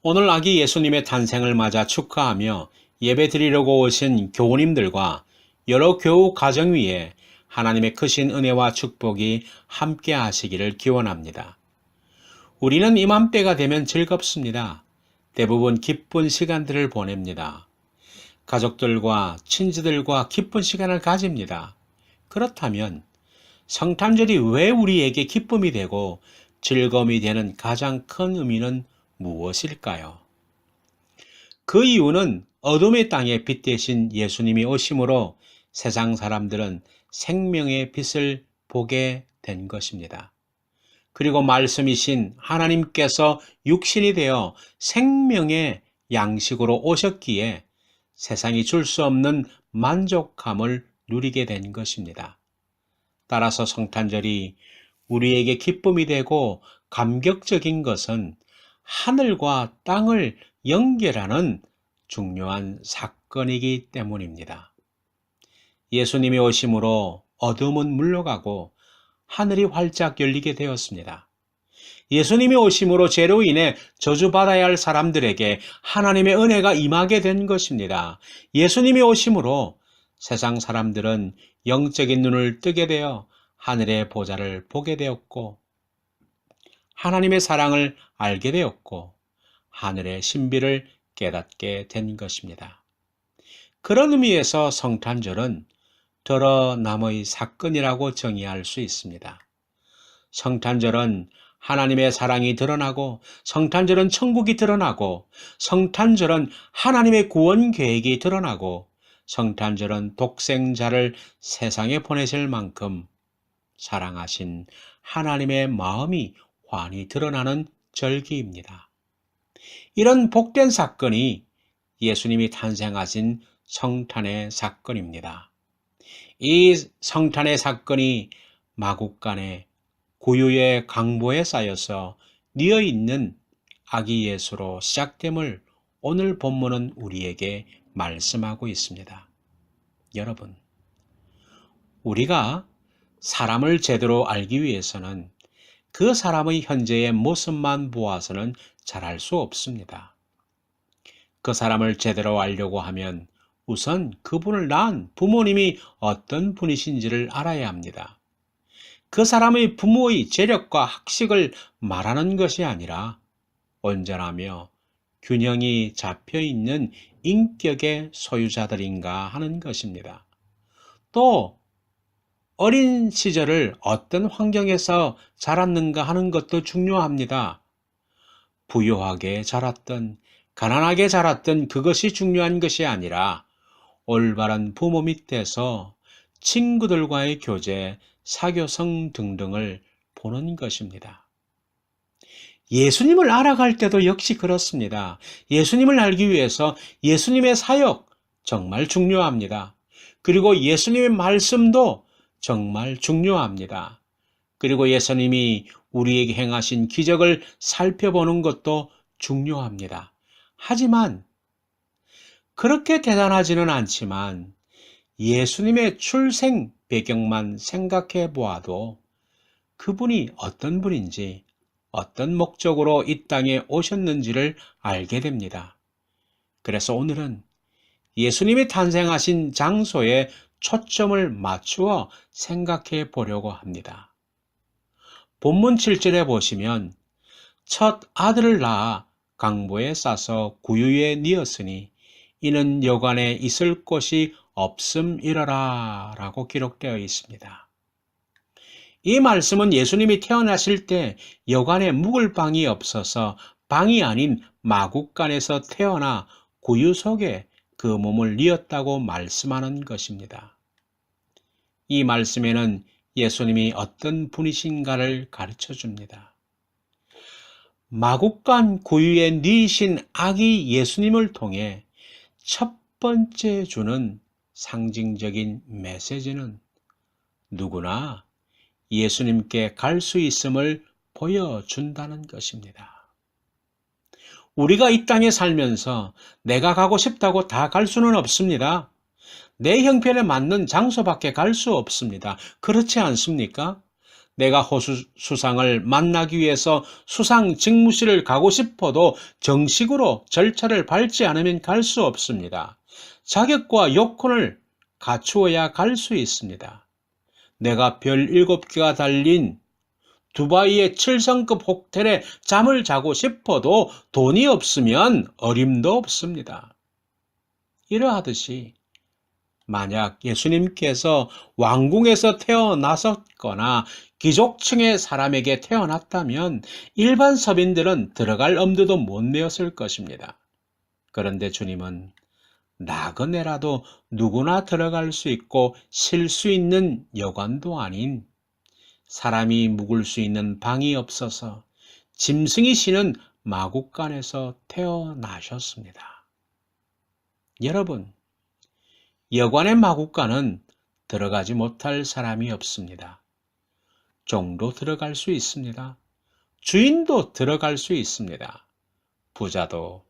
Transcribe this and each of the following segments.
오늘 아기 예수님의 탄생을 맞아 축하하며 예배드리려고 오신 교우님들과 여러 교우 가정 위에 하나님의 크신 은혜와 축복이 함께 하시기를 기원합니다. 우리는 이맘때가 되면 즐겁습니다. 대부분 기쁜 시간들을 보냅니다. 가족들과 친지들과 기쁜 시간을 가집니다. 그렇다면 성탄절이 왜 우리에게 기쁨이 되고 즐거움이 되는 가장 큰 의미는 무엇일까요? 그 이유는 어둠의 땅에 빛 대신 예수님이 오심으로 세상 사람들은 생명의 빛을 보게 된 것입니다. 그리고 말씀이신 하나님께서 육신이 되어 생명의 양식으로 오셨기에 세상이 줄 수 없는 만족감을 누리게 된 것입니다. 따라서 성탄절이 우리에게 기쁨이 되고 감격적인 것은 하늘과 땅을 연결하는 중요한 사건이기 때문입니다. 예수님이 오심으로 어둠은 물러가고 하늘이 활짝 열리게 되었습니다. 예수님이 오심으로 죄로 인해 저주받아야 할 사람들에게 하나님의 은혜가 임하게 된 것입니다. 예수님이 오심으로 세상 사람들은 영적인 눈을 뜨게 되어 하늘의 보좌를 보게 되었고 하나님의 사랑을 알게 되었고 하늘의 신비를 깨닫게 된 것입니다. 그런 의미에서 성탄절은 드러남의 사건이라고 정의할 수 있습니다. 성탄절은 하나님의 사랑이 드러나고 성탄절은 천국이 드러나고 성탄절은 하나님의 구원 계획이 드러나고 성탄절은 독생자를 세상에 보내실 만큼 사랑하신 하나님의 마음이 환히 드러나는 절기입니다. 이런 복된 사건이 예수님이 탄생하신 성탄의 사건입니다. 이 성탄의 사건이 마국간의 구유의 강보에 쌓여서 뉘어있는 아기 예수로 시작됨을 오늘 본문은 우리에게 말씀하고 있습니다. 여러분, 우리가 사람을 제대로 알기 위해서는 그 사람의 현재의 모습만 보아서는 잘 알 수 없습니다. 그 사람을 제대로 알려고 하면 우선 그분을 낳은 부모님이 어떤 분이신지를 알아야 합니다. 그 사람의 부모의 재력과 학식을 말하는 것이 아니라 온전하며 균형이 잡혀있는 인격의 소유자들인가 하는 것입니다. 또 어린 시절을 어떤 환경에서 자랐는가 하는 것도 중요합니다. 부유하게 자랐든 가난하게 자랐든 그것이 중요한 것이 아니라 올바른 부모 밑에서 친구들과의 교제, 사교성 등등을 보는 것입니다. 예수님을 알아갈 때도 역시 그렇습니다. 예수님을 알기 위해서 예수님의 사역 정말 중요합니다. 그리고 예수님의 말씀도 정말 중요합니다. 그리고 예수님이 우리에게 행하신 기적을 살펴보는 것도 중요합니다. 하지만 그렇게 대단하지는 않지만 예수님의 출생 배경만 생각해 보아도 그분이 어떤 분인지 어떤 목적으로 이 땅에 오셨는지를 알게 됩니다. 그래서 오늘은 예수님이 탄생하신 장소에 초점을 맞추어 생각해 보려고 합니다. 본문 7절에 보시면 첫 아들을 낳아 강보에 싸서 구유에 뉘었으니 이는 여관에 있을 곳이 없음이러라 라고 기록되어 있습니다. 이 말씀은 예수님이 태어나실 때 여관에 묵을 방이 없어서 방이 아닌 마국간에서 태어나 구유 속에 그 몸을 뉘었다고 말씀하는 것입니다. 이 말씀에는 예수님이 어떤 분이신가를 가르쳐 줍니다. 마국간 구유에 뉘신 아기 예수님을 통해 첫 번째 주는 상징적인 메시지는 누구나 예수님께 갈 수 있음을 보여준다는 것입니다. 우리가 이 땅에 살면서 내가 가고 싶다고 다 갈 수는 없습니다. 내 형편에 맞는 장소밖에 갈 수 없습니다. 그렇지 않습니까? 내가 호수 수상을 만나기 위해서 수상 직무실을 가고 싶어도 정식으로 절차를 밟지 않으면 갈 수 없습니다. 자격과 요건을 갖추어야 갈 수 있습니다. 내가 별 7개가 달린 두바이의 7성급 호텔에 잠을 자고 싶어도 돈이 없으면 어림도 없습니다. 이러하듯이 만약 예수님께서 왕궁에서 태어나셨거나 귀족층의 사람에게 태어났다면 일반 서민들은 들어갈 엄두도 못 내었을 것입니다. 그런데 주님은 나그네라도 누구나 들어갈 수 있고 쉴 수 있는 여관도 아닌, 사람이 묵을 수 있는 방이 없어서 짐승이 쉬는 마구간에서 태어나셨습니다. 여러분, 여관의 마구간은 들어가지 못할 사람이 없습니다. 종도 들어갈 수 있습니다. 주인도 들어갈 수 있습니다. 부자도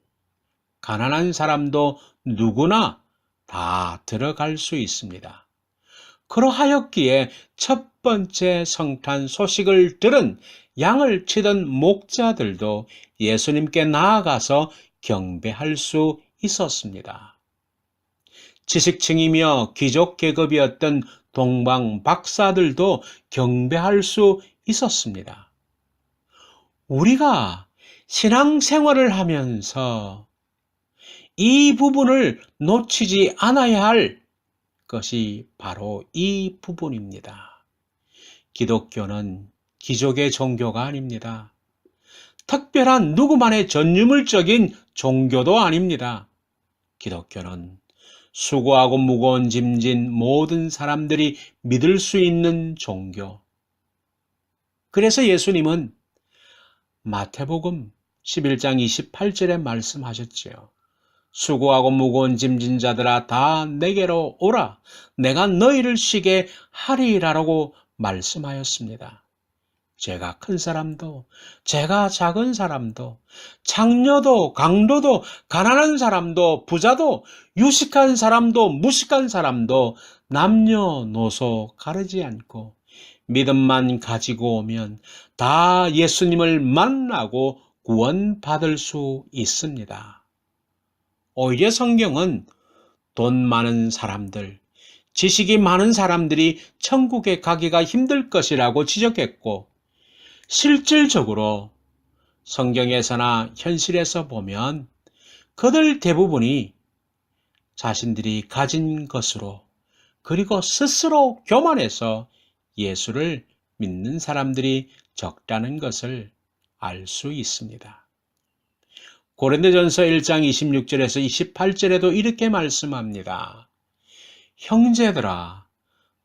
가난한 사람도 누구나 다 들어갈 수 있습니다. 그러하였기에 첫 번째 성탄 소식을 들은 양을 치던 목자들도 예수님께 나아가서 경배할 수 있었습니다. 지식층이며 귀족 계급이었던 동방 박사들도 경배할 수 있었습니다. 우리가 신앙생활을 하면서 이 부분을 놓치지 않아야 할 것이 바로 이 부분입니다. 기독교는 귀족의 종교가 아닙니다. 특별한 누구만의 전유물적인 종교도 아닙니다. 기독교는 수고하고 무거운 짐진 모든 사람들이 믿을 수 있는 종교. 그래서 예수님은 마태복음 11장 28절에 말씀하셨지요. 수고하고 무거운 짐진 자들아 다 내게로 오라. 내가 너희를 쉬게 하리라라고 말씀하였습니다. 제가 큰 사람도 제가 작은 사람도 장녀도 강도도 가난한 사람도 부자도 유식한 사람도 무식한 사람도 남녀노소 가르지 않고 믿음만 가지고 오면 다 예수님을 만나고 구원받을 수 있습니다. 오히려 성경은 돈 많은 사람들, 지식이 많은 사람들이 천국에 가기가 힘들 것이라고 지적했고, 실질적으로 성경에서나 현실에서 보면 그들 대부분이 자신들이 가진 것으로 그리고 스스로 교만해서 예수를 믿는 사람들이 적다는 것을 알 수 있습니다. 고린도전서 1장 26절에서 28절에도 이렇게 말씀합니다. 형제들아,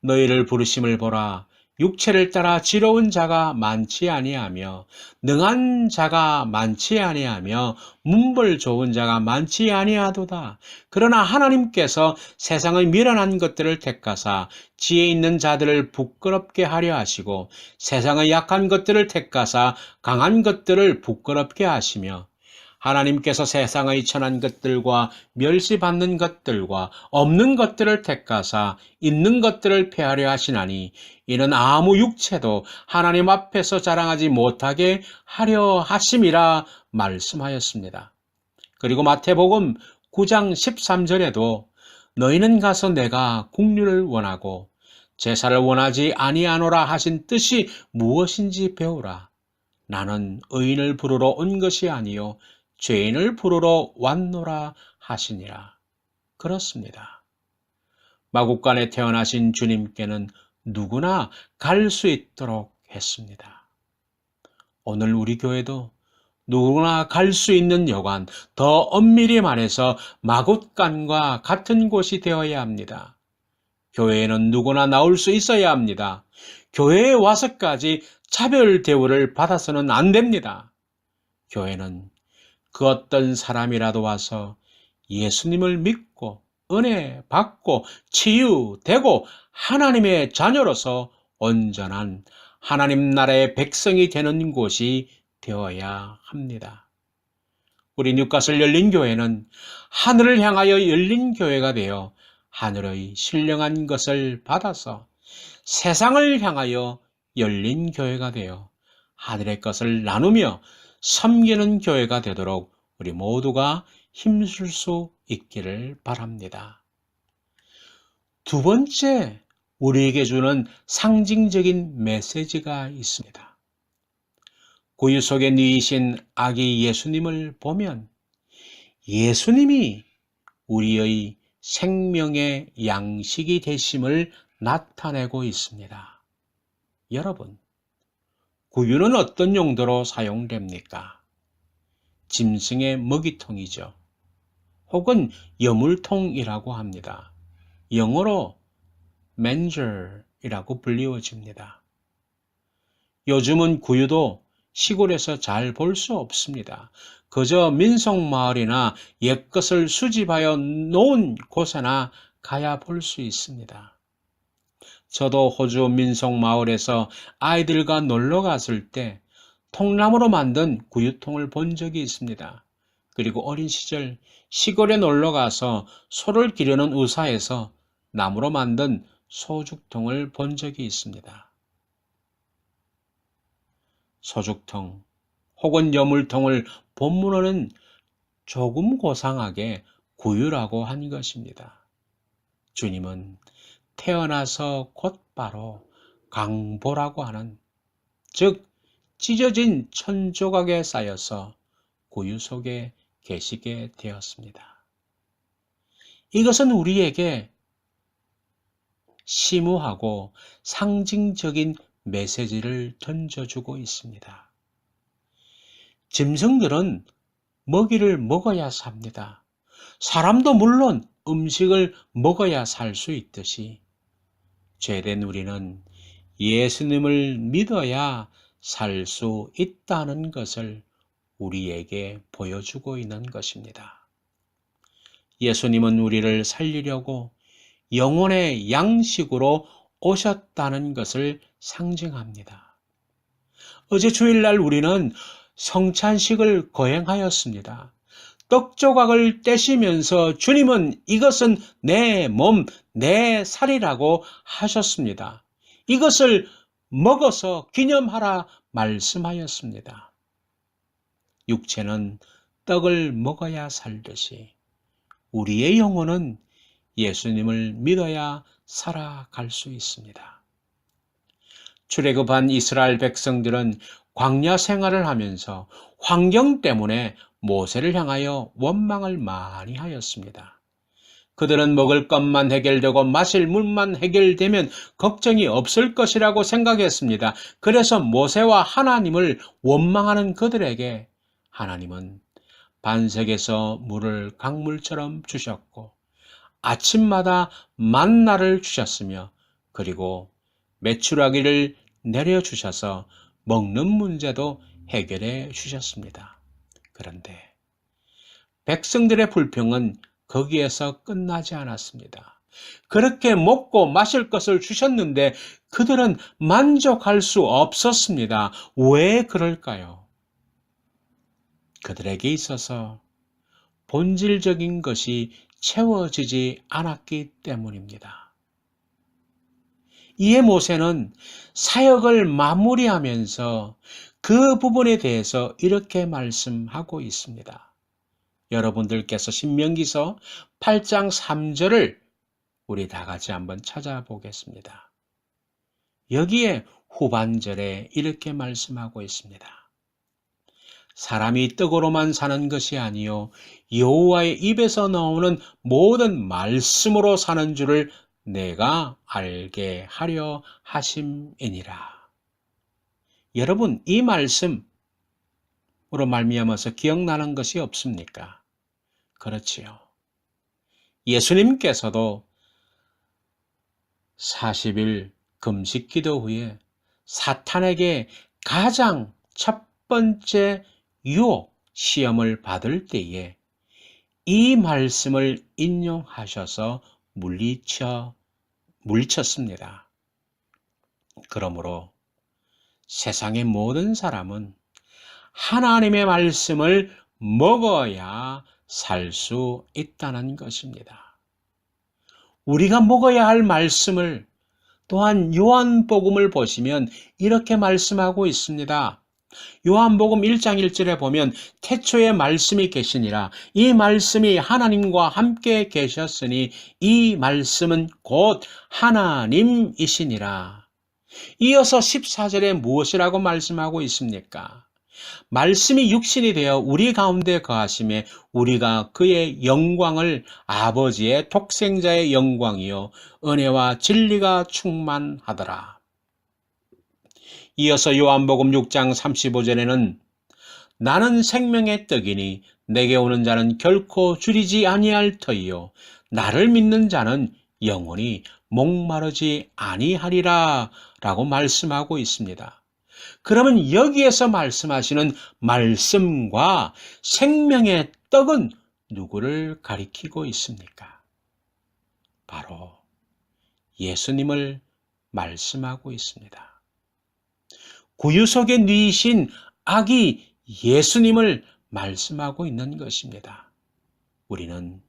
너희를 부르심을 보라. 육체를 따라 지러운 자가 많지 아니하며 능한 자가 많지 아니하며 문벌 좋은 자가 많지 아니하도다. 그러나 하나님께서 세상의 미련한 것들을 택하사 지혜 있는 자들을 부끄럽게 하려 하시고 세상의 약한 것들을 택하사 강한 것들을 부끄럽게 하시며 하나님께서 세상의 천한 것들과 멸시받는 것들과 없는 것들을 택하사 있는 것들을 폐하려 하시나니 이는 아무 육체도 하나님 앞에서 자랑하지 못하게 하려 하심이라 말씀하였습니다. 그리고 마태복음 9장 13절에도 너희는 가서 내가 국류를 원하고 제사를 원하지 아니하노라 하신 뜻이 무엇인지 배우라. 나는 의인을 부르러 온 것이 아니요 죄인을 부르러 왔노라 하시니라. 그렇습니다. 마구간에 태어나신 주님께는 누구나 갈 수 있도록 했습니다. 오늘 우리 교회도 누구나 갈 수 있는 여관, 더 엄밀히 말해서 마구간과 같은 곳이 되어야 합니다. 교회에는 누구나 나올 수 있어야 합니다. 교회에 와서까지 차별 대우를 받아서는 안 됩니다. 교회는 그 어떤 사람이라도 와서 예수님을 믿고 은혜 받고 치유되고 하나님의 자녀로서 온전한 하나님 나라의 백성이 되는 곳이 되어야 합니다. 우리 뉴카슬 열린교회는 하늘을 향하여 열린 교회가 되어 하늘의 신령한 것을 받아서 세상을 향하여 열린 교회가 되어 하늘의 것을 나누며 섬기는 교회가 되도록 우리 모두가 힘쓸 수 있기를 바랍니다. 두 번째, 우리에게 주는 상징적인 메시지가 있습니다. 구유 속에 누이신 아기 예수님을 보면 예수님이 우리의 생명의 양식이 되심을 나타내고 있습니다. 여러분, 구유는 어떤 용도로 사용됩니까? 짐승의 먹이통이죠. 혹은 여물통이라고 합니다. 영어로 manger이라고 불리워집니다. 요즘은 구유도 시골에서 잘 볼 수 없습니다. 그저 민속마을이나 옛것을 수집하여 놓은 곳에나 가야 볼 수 있습니다. 저도 호주 민속마을에서 아이들과 놀러 갔을 때 통나무로 만든 구유통을 본 적이 있습니다. 그리고 어린 시절 시골에 놀러 가서 소를 기르는 의사에서 나무로 만든 소죽통을 본 적이 있습니다. 소죽통 혹은 여물통을 본문어는 조금 고상하게 구유라고 한 것입니다. 주님은 태어나서 곧바로 강보라고 하는, 즉 찢어진 천조각에 쌓여서 구유 속에 계시게 되었습니다. 이것은 우리에게 심오하고 상징적인 메시지를 던져주고 있습니다. 짐승들은 먹이를 먹어야 삽니다. 사람도 물론 음식을 먹어야 살 수 있듯이 죄된 우리는 예수님을 믿어야 살 수 있다는 것을 우리에게 보여주고 있는 것입니다. 예수님은 우리를 살리려고 영혼의 양식으로 오셨다는 것을 상징합니다. 어제 주일날 우리는 성찬식을 거행하였습니다. 떡 조각을 떼시면서 주님은 이것은 내 몸, 내 살이라고 하셨습니다. 이것을 먹어서 기념하라 말씀하였습니다. 육체는 떡을 먹어야 살듯이 우리의 영혼은 예수님을 믿어야 살아갈 수 있습니다. 출애굽한 이스라엘 백성들은 광야 생활을 하면서 환경 때문에 모세를 향하여 원망을 많이 하였습니다. 그들은 먹을 것만 해결되고 마실 물만 해결되면 걱정이 없을 것이라고 생각했습니다. 그래서 모세와 하나님을 원망하는 그들에게 하나님은 반석에서 물을 강물처럼 주셨고 아침마다 만나를 주셨으며 그리고 메추라기를 내려주셔서 먹는 문제도 해결해 주셨습니다. 그런데 백성들의 불평은 거기에서 끝나지 않았습니다. 그렇게 먹고 마실 것을 주셨는데 그들은 만족할 수 없었습니다. 왜 그럴까요? 그들에게 있어서 본질적인 것이 채워지지 않았기 때문입니다. 이에 모세는 사역을 마무리하면서 그 부분에 대해서 이렇게 말씀하고 있습니다. 여러분들께서 신명기서 8장 3절을 우리 다 같이 한번 찾아보겠습니다. 여기에 후반절에 이렇게 말씀하고 있습니다. 사람이 떡으로만 사는 것이 아니요 여호와의 입에서 나오는 모든 말씀으로 사는 줄을 내가 알게 하려 하심이니라. 여러분, 이 말씀으로 말미암아서 기억나는 것이 없습니까? 그렇지요. 예수님께서도 40일 금식 기도 후에 사탄에게 가장 첫 번째 유혹, 시험을 받을 때에 이 말씀을 인용하셔서 물리쳤습니다. 그러므로 세상의 모든 사람은 하나님의 말씀을 먹어야 살 수 있다는 것입니다. 우리가 먹어야 할 말씀을 또한 요한복음을 보시면 이렇게 말씀하고 있습니다. 요한복음 1장 1절에 보면 태초에 말씀이 계시니라. 이 말씀이 하나님과 함께 계셨으니 이 말씀은 곧 하나님이시니라. 이어서 14절에 무엇이라고 말씀하고 있습니까? 말씀이 육신이 되어 우리 가운데 거하심에 우리가 그의 영광을 아버지의 독생자의 영광이요 은혜와 진리가 충만하더라. 이어서 요한복음 6장 35절에는 나는 생명의 떡이니 내게 오는 자는 결코 줄이지 아니할 터이요 나를 믿는 자는 영원히 목마르지 아니하리라 라고 말씀하고 있습니다. 그러면 여기에서 말씀하시는 말씀과 생명의 떡은 누구를 가리키고 있습니까? 바로 예수님을 말씀하고 있습니다. 구유 속에 누이신 아기 예수님을 말씀하고 있는 것입니다. 우리는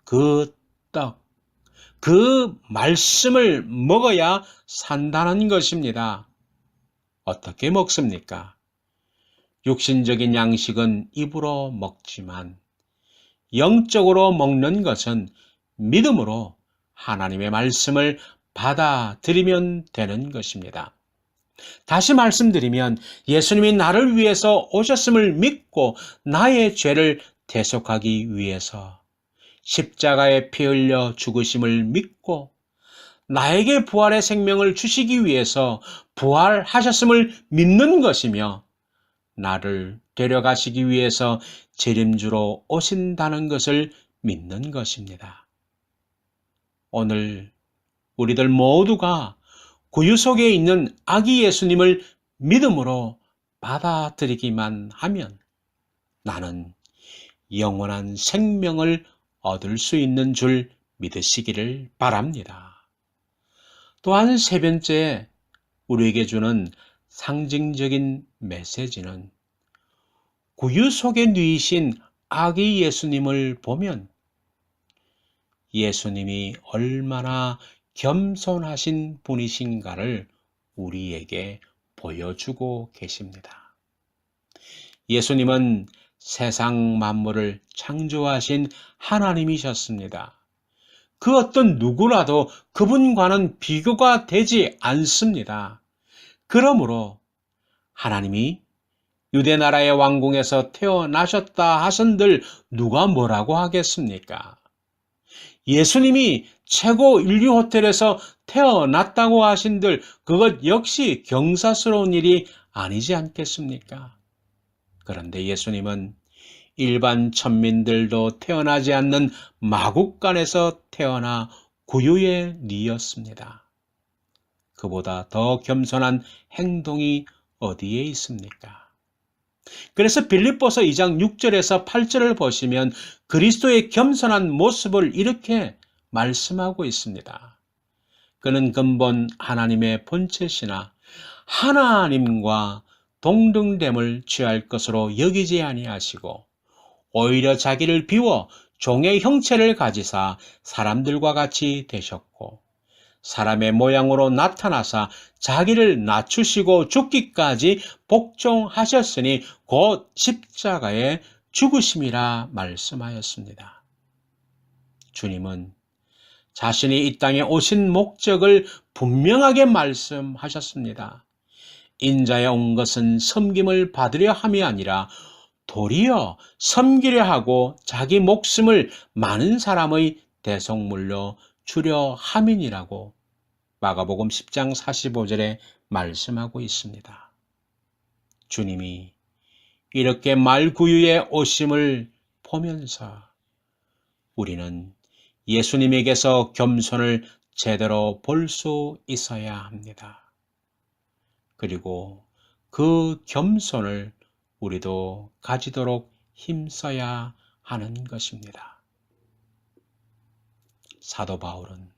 그 떡, 그 말씀을 먹어야 산다는 것입니다. 어떻게 먹습니까? 육신적인 양식은 입으로 먹지만 영적으로 먹는 것은 믿음으로 하나님의 말씀을 받아들이면 되는 것입니다. 다시 말씀드리면 예수님이 나를 위해서 오셨음을 믿고 나의 죄를 대속하기 위해서 십자가에 피 흘려 죽으심을 믿고 나에게 부활의 생명을 주시기 위해서 부활하셨음을 믿는 것이며 나를 데려가시기 위해서 재림주로 오신다는 것을 믿는 것입니다. 오늘 우리들 모두가 구유 속에 있는 아기 예수님을 믿음으로 받아들이기만 하면 나는 영원한 생명을 얻을 수 있는 줄 믿으시기를 바랍니다. 또한 세 번째 우리에게 주는 상징적인 메시지는 구유 속에 누이신 아기 예수님을 보면 예수님이 얼마나 겸손하신 분이신가를 우리에게 보여주고 계십니다. 예수님은 세상 만물을 창조하신 하나님이셨습니다. 그 어떤 누구라도 그분과는 비교가 되지 않습니다. 그러므로 하나님이 유대나라의 왕궁에서 태어나셨다 하신들 누가 뭐라고 하겠습니까? 예수님이 최고 인류 호텔에서 태어났다고 하신들 그것 역시 경사스러운 일이 아니지 않겠습니까? 그런데 예수님은 일반 천민들도 태어나지 않는 마국간에서 태어나 구유의 니였습니다. 그보다 더 겸손한 행동이 어디에 있습니까? 그래서 빌립보서 2장 6절에서 8절을 보시면 그리스도의 겸손한 모습을 이렇게 말씀하고 있습니다. 그는 근본 하나님의 본체시나 하나님과 동등됨을 취할 것으로 여기지 아니하시고 오히려 자기를 비워 종의 형체를 가지사 사람들과 같이 되셨고 사람의 모양으로 나타나사 자기를 낮추시고 죽기까지 복종하셨으니 곧 십자가에 죽으심이라 말씀하였습니다. 주님은 자신이 이 땅에 오신 목적을 분명하게 말씀하셨습니다. 인자에 온 것은 섬김을 받으려 함이 아니라 도리어 섬기려 하고 자기 목숨을 많은 사람의 대속물로 주려 함이니라고 마가복음 10장 45절에 말씀하고 있습니다. 주님이 이렇게 말구유에 오심을 보면서 우리는 예수님에게서 겸손을 제대로 볼 수 있어야 합니다. 그리고 그 겸손을 우리도 가지도록 힘써야 하는 것입니다. 사도 바울은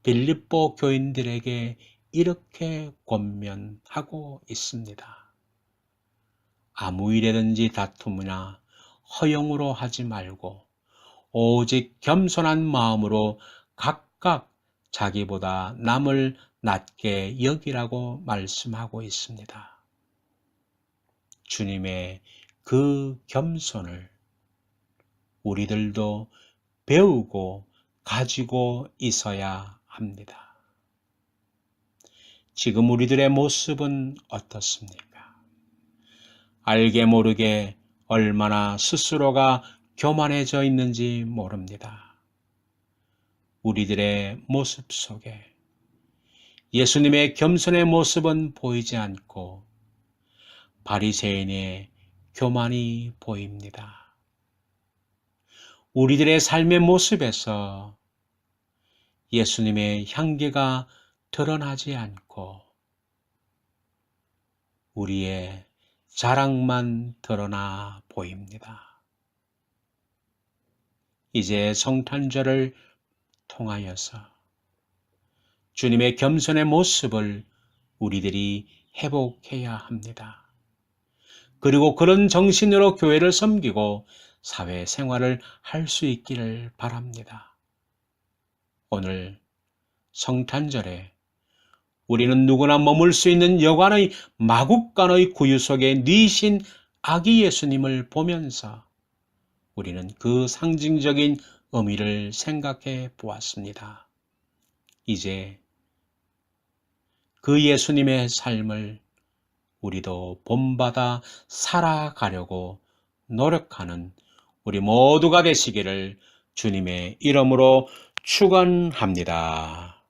빌립보 교인들에게 이렇게 권면하고 있습니다. 아무 일에든지 다툼이나 허용으로 하지 말고 오직 겸손한 마음으로 각각 자기보다 남을 낮게 여기라고 말씀하고 있습니다. 주님의 그 겸손을 우리들도 배우고 가지고 있어야 합니다. 지금 우리들의 모습은 어떻습니까? 알게 모르게 얼마나 스스로가 교만해져 있는지 모릅니다. 우리들의 모습 속에 예수님의 겸손의 모습은 보이지 않고 바리새인의 교만이 보입니다. 우리들의 삶의 모습에서 예수님의 향기가 드러나지 않고 우리의 자랑만 드러나 보입니다. 이제 성탄절을 통하여서 주님의 겸손의 모습을 우리들이 회복해야 합니다. 그리고 그런 정신으로 교회를 섬기고 사회생활을 할 수 있기를 바랍니다. 오늘 성탄절에 우리는 누구나 머물 수 있는 여관의 마국간의 구유 속에 뉘신 아기 예수님을 보면서 우리는 그 상징적인 의미를 생각해 보았습니다. 이제 그 예수님의 삶을 우리도 본받아 살아가려고 노력하는 우리 모두가 되시기를 주님의 이름으로 축원합니다.